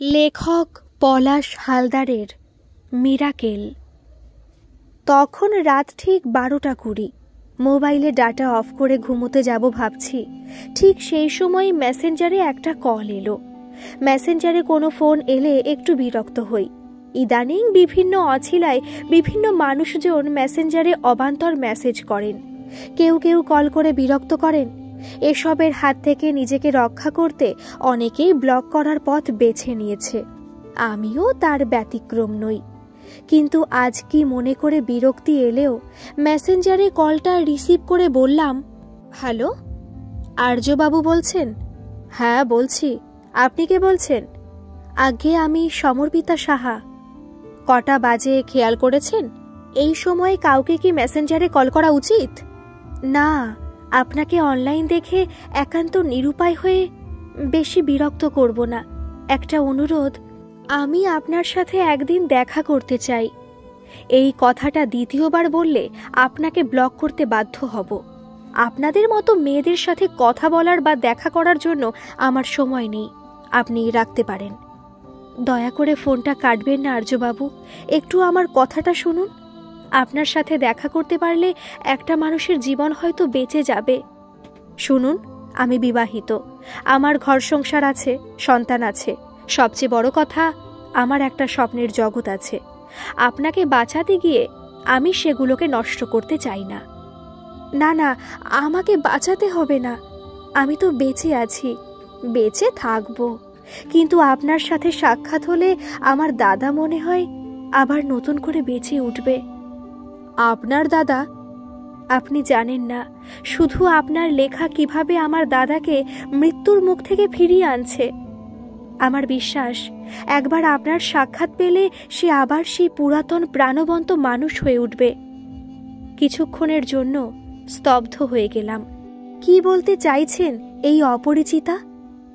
লেখক পলাশ হালদারের মিরাকেল। তখন রাত ঠিক 12:20। মোবাইলে ডাটা অফ করে ঘুমোতে যাব ভাবছি, ঠিক সেই সময় মেসেঞ্জারে একটা কল এলো। মেসেঞ্জারে কোনো ফোন এলে একটু বিরক্ত হই। ইদানিং বিভিন্ন অছিলায় বিভিন্ন মানুষজন মেসেঞ্জারে অবান্তর মেসেজ করেন, কেউ কেউ কল করে বিরক্ত করেন। এসবের হাত থেকে নিজেকে রক্ষা করতে অনেকেই ব্লক করার পথ বেছে নিয়েছে, আমিও তার ব্যতিক্রম নই। কিন্তু আজ কি মনে করে বিরক্তি এলেও মেসেঞ্জারে কলটা রিসিভ করে বললাম, হ্যালো, আর্যবাবু বলছেন? হ্যাঁ বলছি, আপনি কে বলছেন? আগে আমি সমর্পিতা সাহা। কটা বাজে খেয়াল করেছেন? এই সময়ে কাউকে কি মেসেঞ্জারে কল করা উচিত? না, আপনাকে অনলাইন দেখে একান্ত নিরুপায় হয়ে বেশি বিরক্ত করব না। একটা অনুরোধ, আমি আপনার সাথে একদিন দেখা করতে চাই। এই কথাটা দ্বিতীয়বার বললে আপনাকে ব্লক করতে বাধ্য হব। আপনাদের মতো মেয়েদের সাথে কথা বলার বা দেখা করার জন্য আমার সময় নেই, আপনি রাখতে পারেন। দয়া করে ফোনটা কাটবেন না আর্যবাবু, একটু আমার কথাটা শুনুন। আপনার সাথে দেখা করতে পারলে একটা মানুষের জীবন হয়তো বেঁচে যাবে। শুনুন, আমি বিবাহিত, আমার ঘর সংসার আছে, সন্তান আছে। সবচেয়ে বড় কথা, আমার একটা স্বপ্নের জগৎ আছে। আপনাকে বাঁচাতে গিয়ে আমি সেগুলোকে নষ্ট করতে চাই না। না না, আমাকে বাঁচাতে হবে না, আমি তো বেঁচে আছি, বেঁচে থাকবো। কিন্তু আপনার সাথে সাক্ষাৎ হলে আমার দাদা মনে হয় আবার নতুন করে বেঁচে উঠবে। আপনার দাদা? আপনি জানেন না, শুধু আপনার লেখা কিভাবে আমার দাদাকে মৃত্যুর মুখ থেকে ফিরিয়ে আনছে। আমার বিশ্বাস, একবার আপনার সাক্ষাৎ পেলে সে আবার সেই পুরাতন প্রাণবন্ত মানুষ হয়ে উঠবে। কিছুক্ষণের জন্য স্তব্ধ হয়ে গেলাম। কি বলতে চাইছেন এই অপরিচিতা?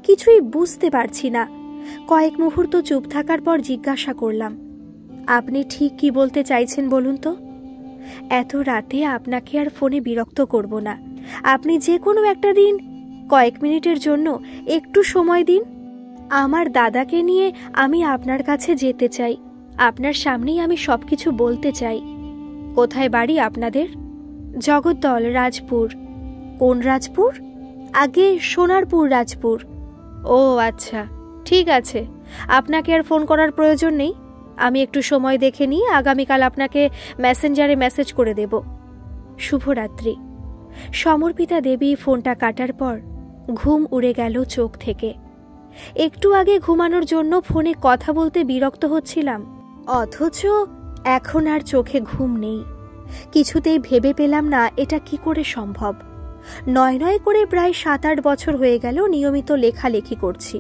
কিছুই বুঝতে পারছি না। কয়েক মুহূর্ত চুপ থাকার পর জিজ্ঞাসা করলাম, আপনি ঠিক কি বলতে চাইছেন বলুন তো? এত রাতে আপনাকে আর ফোনে বিরক্ত করব না। আপনি যে কোনো একটা দিন, কয়েক মিনিটের জন্য একটু সময় দিন। আমার দাদাকে নিয়ে আমি আপনার কাছে যেতে চাই, আপনার সামনেই আমি সবকিছু বলতে চাই। কোথায় বাড়ি আপনাদের? জগদ্দল, রাজপুর। কোন রাজপুর? আগে সোনারপুর রাজপুর। ও আচ্ছা, ঠিক আছে, আপনাকে আর ফোন করার প্রয়োজন নেই। আমি একটু সময় দেখে নিয়ে আগামীকাল আপনাকে মেসেঞ্জারে মেসেজ করে দেব। শুভরাত্রি। সমর্পিতা দেবী ফোনটা কাটার পর ঘুম উড়ে গেল চোখ থেকে। একটু আগে ঘুমানোর জন্য ফোনে কথা বলতে বিরক্ত হচ্ছিলাম, অথচ এখন আর চোখে ঘুম নেই। কিছুতেই ভেবে পেলাম না এটা কি করে সম্ভব। নয় নয় করে প্রায় 7-8 বছর হয়ে গেল নিয়মিত লেখালেখি করছি।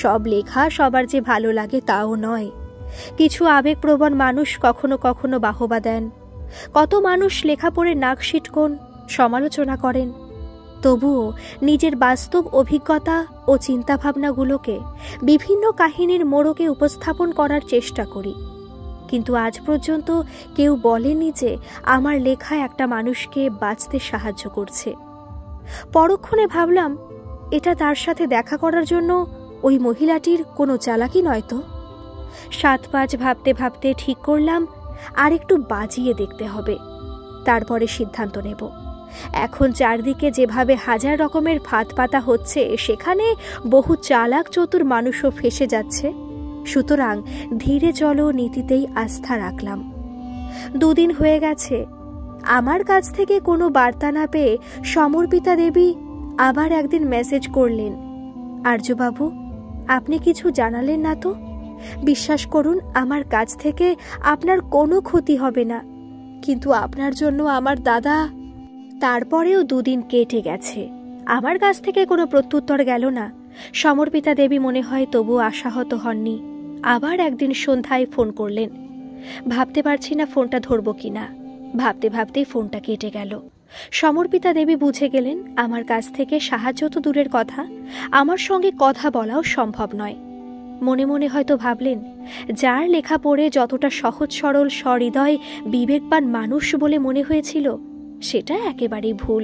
সব লেখা সবার যে ভালো লাগে তাও নয়। কিছু আবেগপ্রবণ মানুষ কখনো কখনো বাহবা দেন, কত মানুষ লেখা পড়ে নাক সিটকোন, সমালোচনা করেন। তবুও নিজের বাস্তব অভিজ্ঞতা ও চিন্তাভাবনাগুলোকে বিভিন্ন কাহিনীর মোড়কে উপস্থাপন করার চেষ্টা করি। কিন্তু আজ পর্যন্ত কেউ বলেনি যে আমার লেখা একটা মানুষকে বাঁচতে সাহায্য করছে। পরক্ষণে ভাবলাম, এটা তার সাথে দেখা করার জন্য ওই মহিলাটির কোনো চালাকি নয় তো। 7-5 ভাবতে ভাবতে ঠিক করলাম আর একটু বাজিয়ে দেখতে হবে, তারপরে সিদ্ধান্ত নেব। এখন চারদিকে যেভাবে হাজার রকমের ফাঁদ পাতা হচ্ছে, সেখানে বহু চালাক চতুর মানুষও ফেঁসে যাচ্ছে। সুতরাং ধীরে চলো নীতিতেই আস্থা রাখলাম। 2 দিন হয়ে গেছে, আমার কাছ থেকে কোনো বার্তা না পেয়ে সমর্পিতা দেবী আবার একদিন মেসেজ করলেন, আর্যবাবু, আপনি কিছু জানালেন না তো? বিশ্বাস করুন, আমার কাছ থেকে আপনার কোনো ক্ষতি হবে না, কিন্তু আপনার জন্য আমার দাদা। তারপরেও 2 দিন কেটে গেছে, আমার কাছ থেকে কোনো প্রত্যুত্তর গেল না। সমর্পিতা দেবী মনে হয় তবু আশাহত হননি। আবার একদিন সন্ধ্যায় ফোন করলেন। ভাবতে পারছি না ফোনটা ধরব কিনা। ভাবতে ভাবতেই ফোনটা কেটে গেল। সমর্পিতা দেবী বুঝে গেলেন আমার কাছ থেকে সাহায্য তো দূরের কথা, আমার সঙ্গে কথা বলাও সম্ভব নয়। মনে মনে হয়তো ভাবলেন, যার লেখা পড়ে যতটা সহজ সরল সহৃদয় বিবেকবান মানুষ বলে মনে হয়েছিল, সেটা একেবারেই ভুল।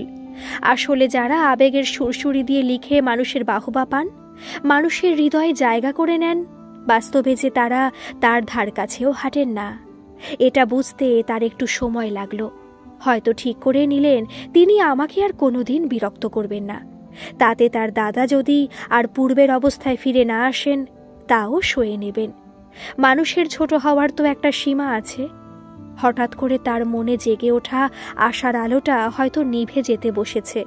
আসলে যারা আবেগের সুরসুরি দিয়ে লিখে মানুষের বাহবা পান, মানুষের হৃদয়ে জায়গা করে নেন, বাস্তবে যে তারা তার ধার কাছেও হাঁটেন না। এটা বুঝতে তার একটু সময় লাগলো। হয়তো ঠিক করে নিলেন তিনি আমাকে আর কোনোদিন বিরক্ত করবেন না। তাতে তার দাদা যদি আর পূর্বের অবস্থায় ফিরে না আসেন তাও সয়ে নেবেন। মানুষের ছোট হওয়ার তো একটা সীমা আছে। হঠাৎ করে তার মনে জেগে ওঠা আশার আলোটা হয়তো নিভে যেতে বসেছে।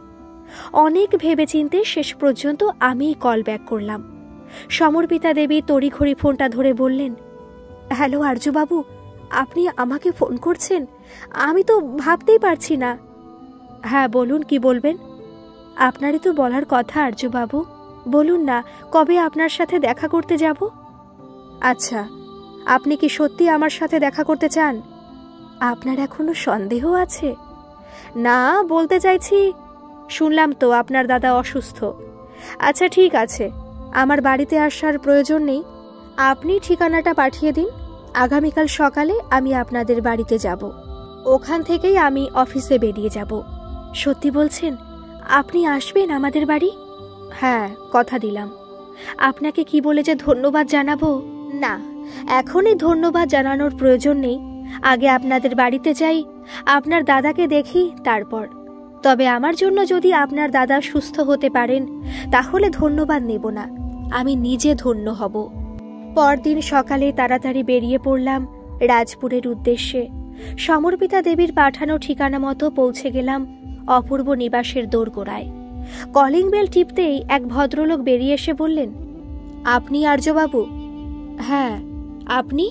অনেক ভেবেচিন্তে শেষ পর্যন্ত আমিই কল ব্যাক করলাম। সমর্পিতা দেবী তড়িঘড়ি ফোনটা ধরে বললেন, হ্যালো আর্যবাবু, আপনি আমাকে ফোন করছেন? আমি তো ভাবতেই পারছি না। হ্যাঁ বলুন, কি বলবেন? আপনারই তো বলার কথা আর্যবাবু, বলুন না কবে আপনার সাথে দেখা করতে যাব? আচ্ছা, আপনি কি সত্যি আমার সাথে দেখা করতে চান? আপনার এখনো সন্দেহ আছে? না, বলতে চাইছি, শুনলাম তো আপনার দাদা অসুস্থ। আচ্ছা ঠিক আছে, আমার বাড়িতে আসার প্রয়োজন নেই, আপনি ঠিকানাটা পাঠিয়ে দিন। আগামীকাল সকালে আমি আপনাদের বাড়িতে যাব। ওখান থেকেই আমি অফিসে বেরিয়ে যাব। সত্যি বলছেন? আপনি আসবেন আমাদের বাড়ি? হ্যাঁ, কথা দিলাম। আপনাকে কি বলে যে ধন্যবাদ জানাবো। না, এখনই ধন্যবাদ জানানোর প্রয়োজন নেই। আগে আপনাদের বাড়িতে যাই, আপনার দাদাকে দেখি, তারপর। তবে আমার জন্য যদি আপনার দাদা সুস্থ হতে পারেন তাহলে ধন্যবাদ নেব না, আমি নিজে ধন্য হব। পরদিন সকালে তাড়াতাড়ি বেরিয়ে পড়লাম রাজপুরের উদ্দেশ্যে। সমর্পিতা দেবীর পাঠানো ঠিকানা মতো পৌঁছে গেলাম অপূর্ব নিবাসের দোরগোড়ায়। কলিং বেল টিপতেই এক ভদ্রলোক বেরিয়ে এসে বললেন, আপনি আর্যবাবু? হ্যাঁ, আপনি?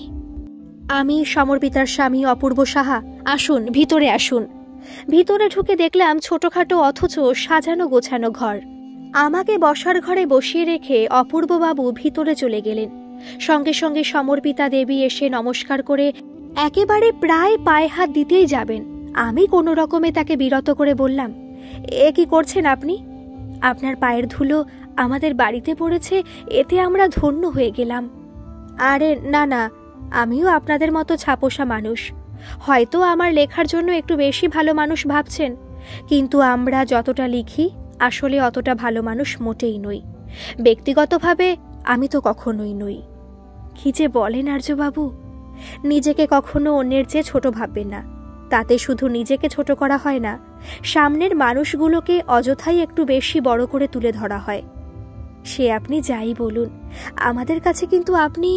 আমি সমর্পিতার স্বামী অপূর্ব সাহা। আসুন, ভিতরে আসুন। ভিতরে ঢুকে দেখলাম ছোটখাটো অথচ সাজানো গোছানো ঘর। আমাকে বসার ঘরে বসিয়ে রেখে অপূর্ববাবু ভিতরে চলে গেলেন। সঙ্গে সঙ্গে সমর্পিতা দেবী এসে নমস্কার করে একেবারে প্রায় পায়ে হাত দিতেই যাবেন। আমি কোনো রকমে তাকে বিরত করে বললাম, এ কি করছেন আপনি? আপনার পায়ের ধুলো আমাদের বাড়িতে পড়েছে, এতে আমরা ধন্য হয়ে গেলাম। আরে না না, আমিও আপনাদের মতো ছাপোষা মানুষ। হয়তো আমার লেখার জন্য একটু বেশি ভালো মানুষ ভাবছেন, কিন্তু আমরা যতটা লিখি আসলে অতটা ভালো মানুষ মোটেই নই। ব্যক্তিগতভাবে আমি তো কখনোই নই। কি যে বলেন আর্যবাবু, নিজেকে কখনো অন্যের চেয়ে ছোট ভাববেন না। তাতে শুধু নিজেকে ছোট করা হয় না, সামনের মানুষগুলোকে অযথাই একটু বেশি বড় করে তুলে ধরা হয়। সে আপনি যাই বলুন, আমাদের কাছে কিন্তু আপনি।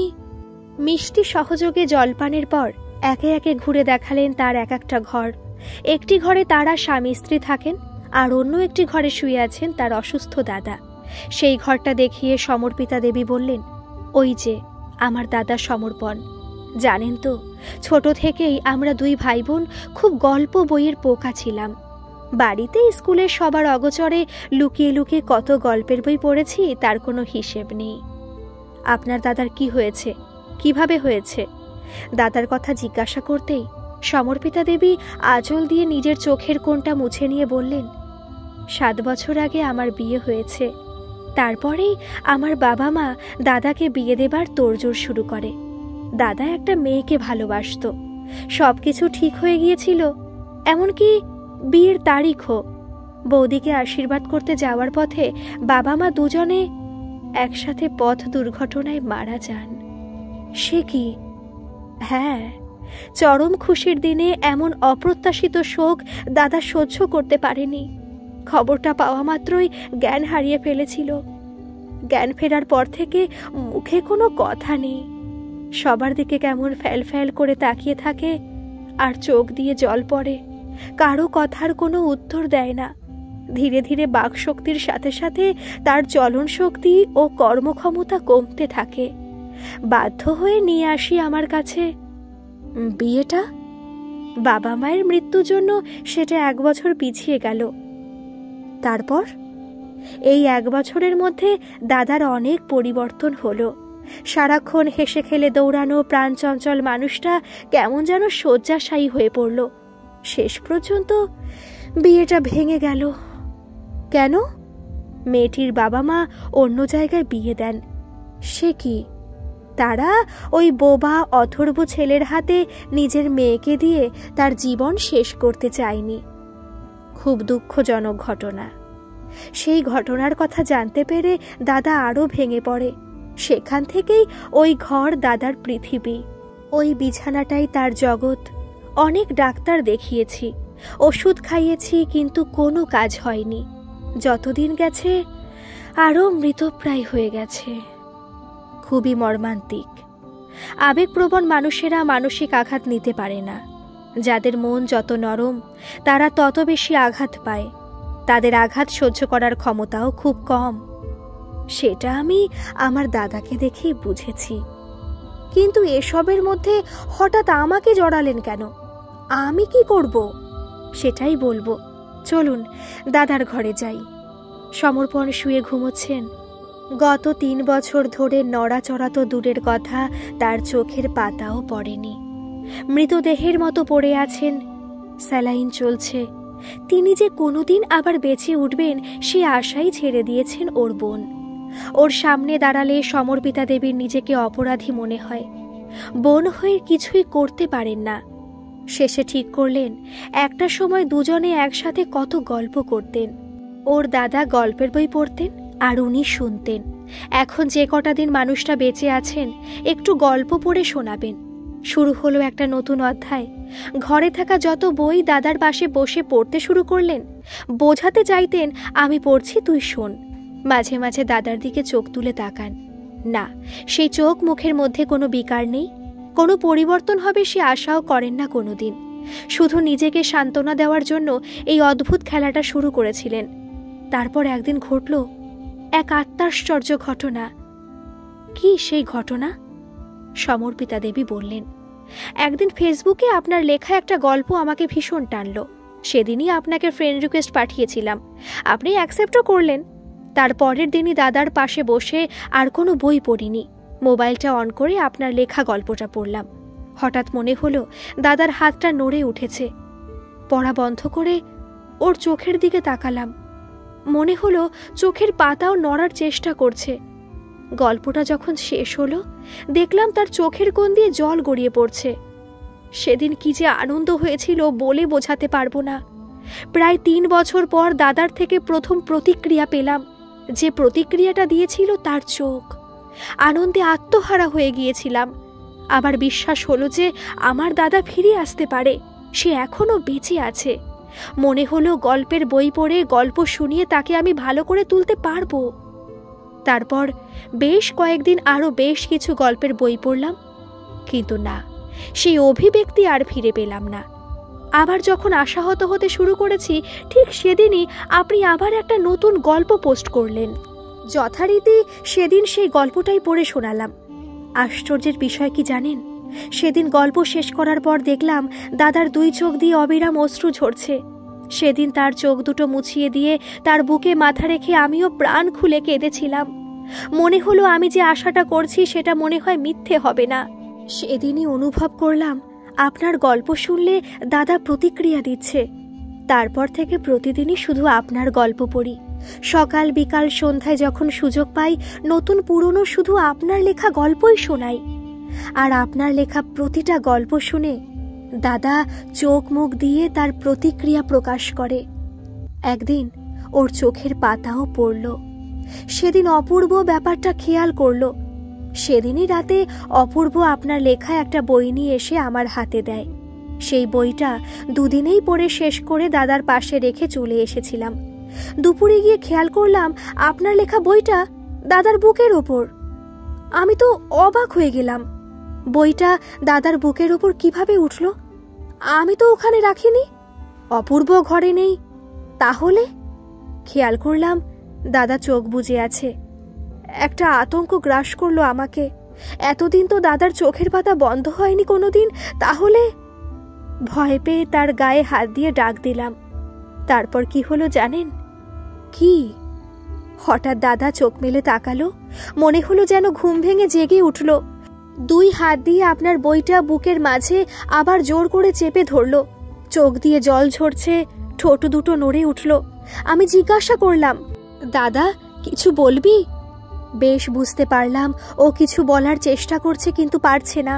মিষ্টি সহযোগে জলপানের পর একে একে ঘুরে দেখালেন তার এক একটা ঘর। একটি ঘরে তারা স্বামী স্ত্রী থাকেন, আর অন্য একটি ঘরে শুয়ে আছেন তার অসুস্থ দাদা। সেই ঘরটা দেখিয়ে সমর্পিতা দেবী বললেন, ওই যে আমার দাদা সমর্পণ। জানেন তো, ছোট থেকেই আমরা দুই ভাই বোন খুব গল্প বইয়ের পোকা ছিলাম। বাড়িতে স্কুলে সবার অগোচরে লুকিয়ে লুকিয়ে কত গল্পের বই পড়েছি তার কোনো হিসেব নেই। আপনার দাদার কি হয়েছে, কিভাবে হয়েছে? দাদার কথা জিজ্ঞাসা করতেই সমর্পিতা দেবী আঁচল দিয়ে নিজের চোখের কোণটা মুছে নিয়ে বললেন, 7 বছর আগে আমার বিয়ে হয়েছে। তারপরেই আমার বাবা মা দাদাকে বিয়ে দেবার তোড়জোড় শুরু করে। দাদা একটা মেয়েকে ভালোবাসত, সবকিছু ঠিক হয়ে গিয়েছিল, এমনকি বিয়ের তারিখও। বৌদিকে আশীর্বাদ করতে যাওয়ার পথে বাবা মা দুজনে একসাথে পথ দুর্ঘটনায় মারা যান। সে কি? হ্যাঁ, চরম খুশির দিনে এমন অপ্রত্যাশিত শোক দাদা সহ্য করতে পারেনি। খবরটা পাওয়া মাত্রই জ্ঞান হারিয়ে ফেলেছিল। জ্ঞান ফেরার পর থেকে মুখে কোনো কথা নেই, সবার দিকে কেমন ফ্যাল ফ্যাল করে তাকিয়ে থাকে, আর চোখ দিয়ে জল পড়ে। কারো কথার কোনো উত্তর দেয় না। ধীরে ধীরে বাকশক্তির সাথে সাথে তার চলন শক্তি ও কর্মক্ষমতা কমতে থাকে। বাধ্য হয়ে নিয়ে আসি আমার কাছে বিয়েটা। বাবা মায়ের মৃত্যুর জন্য সেটা 1 বছর পিছিয়ে গেল। তারপর এই 1 বছরের মধ্যে দাদার অনেক পরিবর্তন হলো। সারাক্ষণ হেসে খেলে দৌড়ানো প্রাণচঞ্চল মানুষটা কেমন যেন শয্যাশায়ী হয়ে পড়ল। শেষ পর্যন্ত বিয়েটা ভেঙে গেল। কেন? মেয়েটির বাবা মা অন্য জায়গায় বিয়ে দেন। সে কি? তারা ওই বোবা অথর্ব ছেলের হাতে নিজের মেয়েকে দিয়ে তার জীবন শেষ করতে চায়নি। খুব দুঃখজনক ঘটনা। সেই ঘটনার কথা জানতে পেরে দাদা আরও ভেঙে পড়ে। সেখান থেকেই ওই ঘর দাদার পৃথিবী, ওই বিছানাটাই তার জগৎ। অনেক ডাক্তার দেখিয়েছি, ওষুধ খাইয়েছি, কিন্তু কোনো কাজ হয়নি। যতদিন গেছে আরও মৃতপ্রায় হয়ে গেছে। খুবই মর্মান্তিক। আবেগপ্রবণ মানুষেরা মানসিক আঘাত নিতে পারে না। যাদের মন যত নরম তারা তত বেশি আঘাত পায়। তাদের আঘাত সহ্য করার ক্ষমতাও খুব কম। সেটা আমি আমার দাদাকে দেখেই বুঝেছি। কিন্তু এসবের মধ্যে হঠাৎ আমাকে জড়ালেন কেন? আমি কি করব? সেটাই বলবো। চলুন দাদার ঘরে যাই। সমর্পণ শুয়ে ঘুমোচ্ছেন। গত 3 বছর ধরে নড়াচড়া তো দূরের কথা, তার চোখের পাতাও পড়েনি। মৃতদেহের মতো পড়ে আছেন। স্যালাইন চলছে। তিনি যে কোনোদিন আবার বেঁচে উঠবেন সে আশাই ছেড়ে দিয়েছেন ওর বোন। ওর সামনে দাঁড়ালে সমর্পিতা দেবীর নিজেকে অপরাধী মনে হয়। বোন হয়ে কিছুই করতে পারেন না। শেষে ঠিক করলেন একটা সময় দুজনে একসাথে কত গল্প করতেন। ওর দাদা গল্পের বই পড়তেন আর উনি শুনতেন। এখন যে কটা দিন মানুষটা বেঁচে আছেন একটু গল্প পড়ে শোনাবেন। শুরু হলো একটা নতুন অধ্যায়। ঘরে থাকা যত বই দাদার পাশে বসে পড়তে শুরু করলেন। বোঝাতে চাইতেন আমি পড়ছি, তুই শোন। মাঝে মাঝে দাদার দিকে চোখ তুলে তাকান। না, সেই চোখ মুখের মধ্যে কোনো বিকার নেই, কোনো পরিবর্তন হবে সে আশাও করেন না কোনোদিন। শুধু নিজেকে সান্ত্বনা দেওয়ার জন্য এই অদ্ভুত খেলাটা শুরু করেছিলেন। তারপর একদিন ঘটল এক আত্মাশ্চর্য ঘটনা। কি সেই ঘটনা? সমর্পিতা দেবী বললেন, একদিন ফেসবুকে আপনার লেখা একটা গল্প আমাকে ভীষণ টানলো। সেদিনই আপনাকে ফ্রেন্ড রিকোয়েস্ট পাঠিয়েছিলাম, আপনি অ্যাকসেপ্টও করলেন। তার পরের দিনই দাদার পাশে বসে আর কোনো বই পড়িনি, মোবাইলটা অন করে আপনার লেখা গল্পটা পড়লাম। হঠাৎ মনে হলো দাদার হাতটা নড়ে উঠেছে। পড়া বন্ধ করে ওর চোখের দিকে তাকালাম। মনে হলো চোখের পাতাও নড়ার চেষ্টা করছে। গল্পটা যখন শেষ হলো দেখলাম তার চোখের কোণ দিয়ে জল গড়িয়ে পড়ছে। সেদিন কি যে আনন্দ হয়েছিল বলে বোঝাতে পারবো না। প্রায় 3 বছর পর দাদার থেকে প্রথম প্রতিক্রিয়া পেলাম। যে প্রতিক্রিয়াটা দিয়েছিল তার চোখ। আনন্দে আত্মহারা হয়ে গিয়েছিলাম। আবার বিশ্বাস হলো যে আমার দাদা ফিরে আসতে পারে, সে এখনো বেঁচে আছে। মনে হলো গল্পের বই পড়ে গল্প শুনিয়ে তাকে আমি ভালো করে তুলতে পারবো। তারপর বেশ কয়েকদিন আরো বেশ কিছু গল্পের বই পড়লাম, কিন্তু না, সেই অভিব্যক্তি আর ফিরে পেলাম না। আবার যখন আশাহত হতে শুরু করেছি ঠিক সেদিনই আপনি আবার একটা নতুন গল্প পোস্ট করলেন। যথারীতি সেদিন সেই গল্পটাই পড়ে শোনালাম। আশ্চর্যের বিষয় কি জানেন? সেদিন গল্প শেষ করার পর দেখলাম দাদার 2 চোখ দিয়ে অবিরাম অশ্রু ঝরছে। সেদিন তার চোখ দুটো মুছিয়ে দিয়ে তার বুকে মাথা রেখে আমিও প্রাণ খুলে কেঁদেছিলাম। মনে হলো আমি যে আশাটা করছি সেটা মনে হয় মিথ্যে হবে না। সেদিনই অনুভব করলাম আপনার গল্প শুনলে দাদা প্রতিক্রিয়া দিচ্ছে। তারপর থেকে প্রতিদিনই শুধু আপনার গল্প পড়ি। সকাল বিকাল সন্ধ্যায় যখন সুযোগ পাই নতুন পুরনো শুধু আপনার লেখা গল্পই শোনাই। আর আপনার লেখা প্রতিটা গল্প শুনে দাদা চোখ মুখ দিয়ে তার প্রতিক্রিয়া প্রকাশ করে। একদিন ওর চোখের পাতাও পড়ল। সেদিন অপূর্ব ব্যাপারটা খেয়াল করল। সেদিনই রাতে অপূর্ব আপনার লেখা একটা বই নিয়ে এসে আমার হাতে দেয়। সেই বইটা 2 দিনেই পড়ে শেষ করে দাদার পাশে রেখে চলে এসেছিলাম। দুপুরে গিয়ে খেয়াল করলাম আপনার লেখা বইটা দাদার বুকের ওপর। আমি তো অবাক হয়ে গেলাম। বইটা দাদার বুকের ওপর কিভাবে উঠল? আমি তো ওখানে রাখিনি। অপূর্ব ঘরে নেই। তাহলে খেয়াল করলাম দাদা চোখ বুজে আছে। একটা আতঙ্ক গ্রাস করলো আমাকে। এতদিন তো দাদার চোখের পাতা বন্ধ হয়নি কোনোদিন। তাহলে ভয় পেয়ে তার গায়ে হাত দিয়ে ডাক দিলাম। তারপর কি হলো জানেন? কি? হঠাৎ দাদা চোখ মেলে তাকালো। মনে হলো যেন ঘুম ভেঙে জেগে উঠল। 2 হাত দিয়ে আপনার বইটা বুকের মাঝে আবার জোর করে চেপে ধরল। চোখ দিয়ে জল ঝরছে, ঠোঁট দুটো নড়ে উঠল। আমি জিজ্ঞাসা করলাম, দাদা কিছু বলবি? বেশ বুঝতে পারলাম ও কিছু বলার চেষ্টা করছে কিন্তু পারছে না।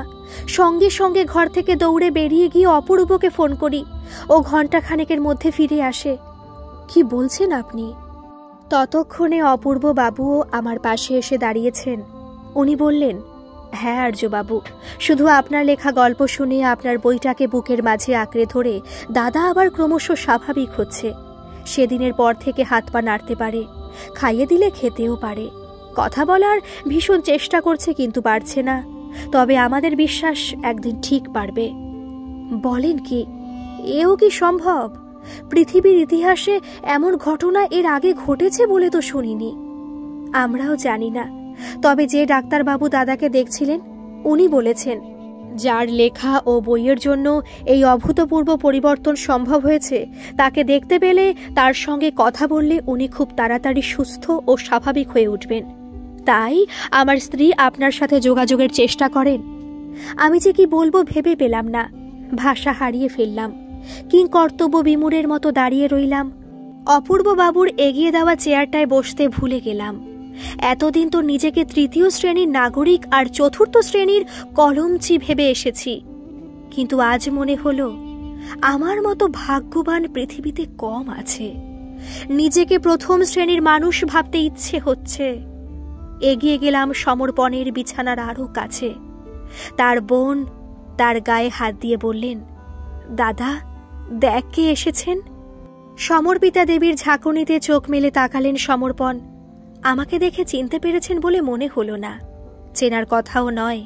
সঙ্গে সঙ্গে ঘর থেকে দৌড়ে বেরিয়ে গিয়ে অপূর্বকে ফোন করি। ও ঘণ্টাখানেকের মধ্যে ফিরে আসে। কি বলছেন আপনি? ততক্ষণে অপূর্ব বাবুও আমার পাশে এসে দাঁড়িয়েছেন। উনি বললেন, হ্যাঁ আর্যবাবু, শুধু আপনার লেখা গল্প শুনে আপনার বইটাকে বুকের মাঝে আঁকড়ে ধরে দাদা আবার ক্রমশ স্বাভাবিক হচ্ছে। সেদিনের পর থেকে হাত পা নাড়তে পারে, খাইয়ে দিলে খেতেও পারে, কথা বলার ভীষণ চেষ্টা করছে কিন্তু পারছে না। তবে আমাদের বিশ্বাস একদিন ঠিক পারবে। বলেন কি, এও কি সম্ভব? পৃথিবীর ইতিহাসে এমন ঘটনা এর আগে ঘটেছে বলে তো শুনিনি। আমরাও জানি না, তবে যে ডাক্তারবাবু দাদাকে দেখছিলেন উনি বলেছেন, যার লেখা ও বইয়ের জন্য এই অভূতপূর্ব পরিবর্তন সম্ভব হয়েছে তাকে দেখতে পেলে, তার সঙ্গে কথা বললে উনি খুব তাড়াতাড়ি সুস্থ ও স্বাভাবিক হয়ে উঠবেন। তাই আমার স্ত্রী আপনার সাথে যোগাযোগের চেষ্টা করেন। আমি যে কি বলবো ভেবে পেলাম না, ভাষা হারিয়ে ফেললাম। কিংকর্তব্য বিমূঢ়ের মতো দাঁড়িয়ে রইলাম। অপূর্ব বাবুর এগিয়ে দেওয়া চেয়ারটায় বসতে ভুলে গেলাম। এতদিন তো নিজেকে তৃতীয় শ্রেণীর নাগরিক আর চতুর্থ শ্রেণীর কলমচি ভেবে এসেছি, কিন্তু আজ মনে হলো আমার মতো ভাগ্যবান পৃথিবীতে কম আছে। নিজেকে প্রথম শ্রেণীর মানুষ ভাবতে ইচ্ছে হচ্ছে। এগিয়ে গেলাম সমর্পণের বিছানার আরো কাছে। তার বোন তার গায়ে হাত দিয়ে বললেন, দাদা দেখ কে এসেছেন। সমর্পিতা দেবীর ঝাঁকুনিতে চোখ মেলে তাকালেন সমর্পণ। আমাকে দেখে চিনতে পেরেছেন বলে মনে হলো না, চেনার কথাও নয়।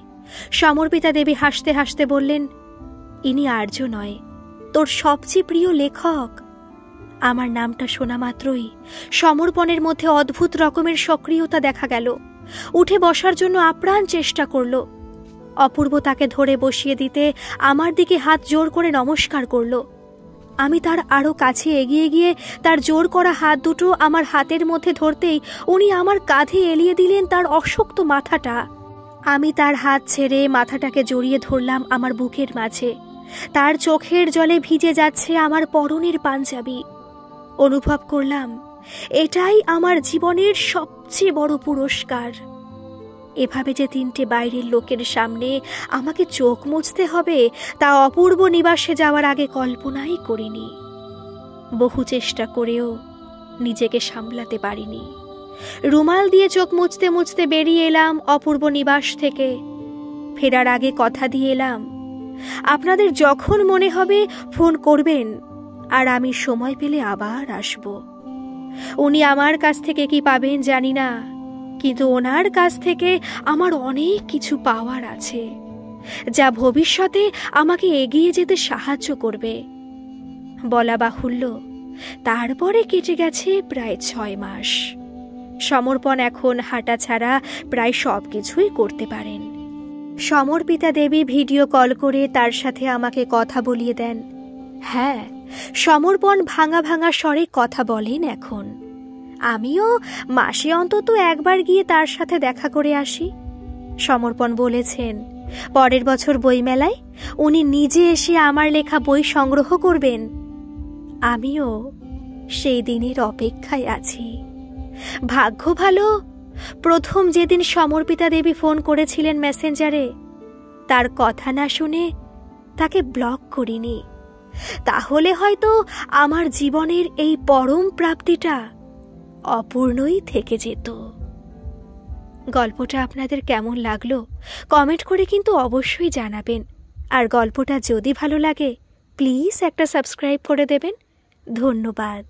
সমর্পিতা দেবী হাসতে হাসতে বললেন, ইনি আর্য নয়, তোর সবচেয়ে প্রিয় লেখক। আমার নামটা শোনা মাত্রই সমর্পণের মধ্যে অদ্ভুত রকমের সক্রিয়তা দেখা গেল। উঠে বসার জন্য আপ্রাণ চেষ্টা করল। অপূর্ব তাকে ধরে বসিয়ে দিতে আমার দিকে হাত জোর করে নমস্কার করল। আমি তার আরো কাছে এগিয়ে গিয়ে তার জোর করা হাত দুটো আমার হাতের মধ্যে ধরতেই উনি আমার কাঁধে এলিয়ে দিলেন তার অশক্ত মাথাটা। আমি তার হাত ছেড়ে মাথাটাকে জড়িয়ে ধরলাম আমার বুকের মাঝে। তার চোখের জলে ভিজে যাচ্ছে আমার পরনের পাঞ্জাবি। অনুভব করলাম এটাই আমার জীবনের সবচেয়ে বড় পুরস্কার। এভাবে যে তিনটে বাইরের লোকের সামনে আমাকে চোখ মুছতে হবে তা অপূর্ব নিবাসে যাওয়ার আগে কল্পনাই করিনি। বহু চেষ্টা করেও নিজেকে সামলাতে পারিনি। রুমাল দিয়ে চোখ মুছতে মুছতে বেরিয়ে এলাম অপূর্ব নিবাস থেকে। ফেরার আগে কথা দিয়ে এলাম, আপনাদের যখন মনে হবে ফোন করবেন, আর আমি সময় পেলে আবার আসব। উনি আমার কাছ থেকে কি পাবেন জানি না, কিন্তু ওনার কাছ থেকে আমার অনেক কিছু পাওয়ার আছে, যা ভবিষ্যতে আমাকে এগিয়ে যেতে সাহায্য করবে। বলা বাহুল্য, তারপরে কেটে গেছে প্রায় 6 মাস। সমর্পণ এখন হাঁটা ছাড়া প্রায় সবকিছুই করতে পারেন। সমর্পিতা দেবী ভিডিও কল করে তার সাথে আমাকে কথা বলিয়ে দেন। হ্যাঁ, সমর্পণ ভাঙা ভাঙা স্বরে কথা বলেন এখন। আমিও মাসে অন্তত একবার গিয়ে তার সাথে দেখা করে আসি। সমর্পণ বলেছেন পরের বছর বইমেলায় উনি নিজে এসে আমার লেখা বই সংগ্রহ করবেন। আমিও সেই দিনের অপেক্ষায় আছি। ভাগ্য ভালো, প্রথম যেদিন সমর্পিতা দেবী ফোন করেছিলেন মেসেঞ্জারে, তার কথা না শুনে তাকে ব্লক করিনি। তাহলে হয়তো আমার জীবনের এই পরম প্রাপ্তিটা অপূর্ণই থেকে যেত। গল্পটা আপনাদের কেমন লাগলো কমেন্ট করে কিন্তু অবশ্যই জানাবেন। আর গল্পটা যদি ভালো লাগে প্লিজ একটা সাবস্ক্রাইব করে দেবেন। ধন্যবাদ।